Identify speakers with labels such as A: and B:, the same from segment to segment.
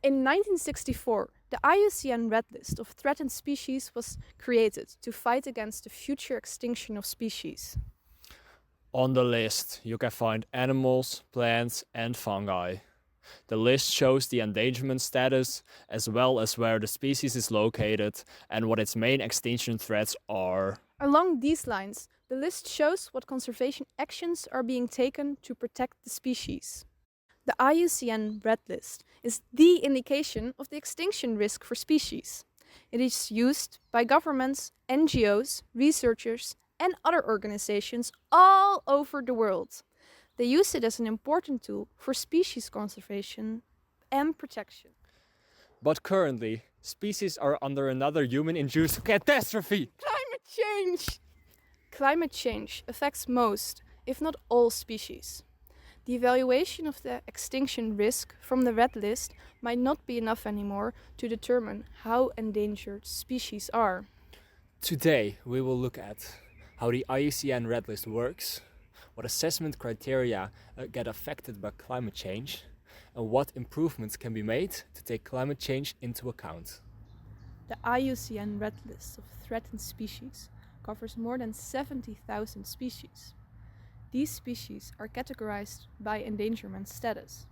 A: In 1964, the IUCN Red List of threatened species was created to fight against the future extinction of species.
B: On the list, you can find animals, plants, and fungi. The list shows the endangerment status, as well as where the species is located and what its main extinction threats are.
A: Along these lines, the list shows what conservation actions are being taken to protect the species. The IUCN Red List is the indication of the extinction risk for species. It is used by governments, NGOs, researchers, and other organizations all over the world. They use it as an important tool for species conservation and protection.
B: But currently, species are under another human-induced catastrophe.
A: Climate change! Climate change affects most, if not all, species. The evaluation of the extinction risk from the Red List might not be enough anymore to determine how endangered species are.
B: Today, we will look at how the IUCN Red List works, what assessment criteria get affected by climate change, and what improvements can be made to take climate change into account.
A: The IUCN Red List of threatened species covers more than 70,000 species. These species are categorized by endangerment status.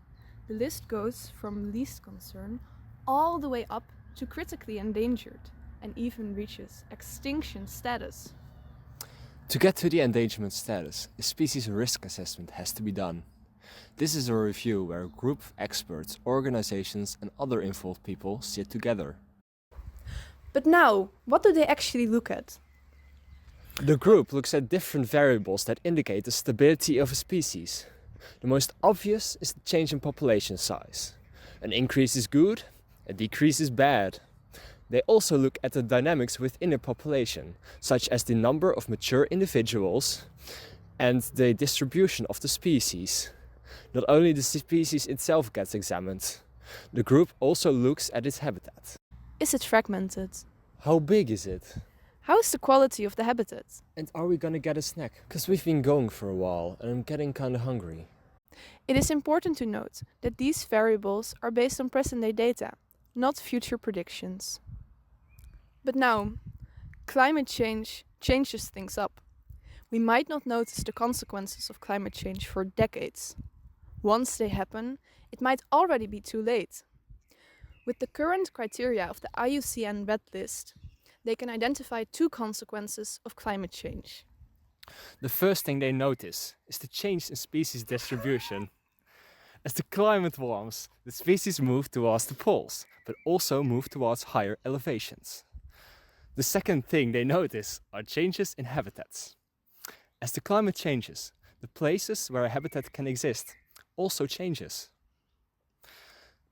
A: The list goes from least concern all the way up to critically endangered and even reaches extinction status.
B: To get to the endangerment status, a species risk assessment has to be done. This is a review where a group of experts, organizations and other involved people sit together.
A: But now, what do they actually look at?
B: The group looks at different variables that indicate the stability of a species. The most obvious is the change in population size. An increase is good, a decrease is bad. They also look at the dynamics within a population, such as the number of mature individuals and the distribution of the species. Not only the species itself gets examined, the group also looks at its habitat.
A: Is it fragmented?
B: How big is it?
A: How is the quality of the habitat?
B: And are we gonna get a snack? Because we've been going for a while and I'm getting kinda hungry.
A: It is important to note that these variables are based on present-day data, not future predictions. But now, climate change changes things up. We might not notice the consequences of climate change for decades. Once they happen, it might already be too late. With the current criteria of the IUCN Red List, they can identify two consequences of climate change.
B: The first thing they notice is the change in species distribution. As the climate warms, the species move towards the poles, but also move towards higher elevations. The second thing they notice are changes in habitats. As the climate changes, the places where a habitat can exist also changes.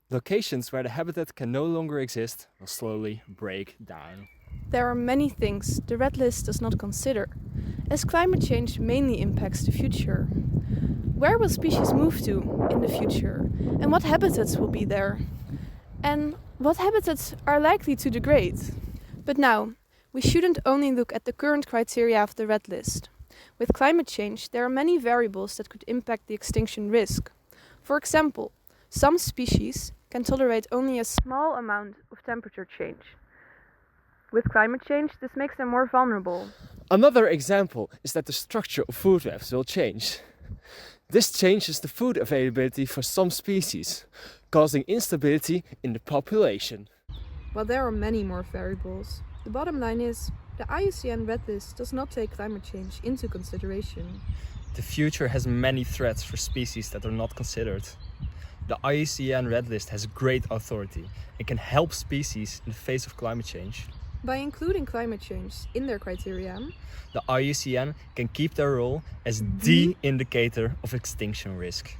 B: Locations where the habitat can no longer exist will slowly break down.
A: There are many things the Red List does not consider, as climate change mainly impacts the future. Where will species move to in the future? And what habitats will be there? And what habitats are likely to degrade? But now, we shouldn't only look at the current criteria of the Red List. With climate change, there are many variables that could impact the extinction risk. For example, some species can tolerate only a small amount of temperature change. With climate change, this makes them more vulnerable.
B: Another example is that the structure of food webs will change. This changes the food availability for some species, causing instability in the population.
A: While there are many more variables, the bottom line is the IUCN Red List does not take climate change into consideration.
B: The future has many threats for species that are not considered. The IUCN Red List has great authority and can help species in the face of climate change.
A: By including climate change in their criteria,
B: The IUCN can keep their role as the indicator of extinction risk.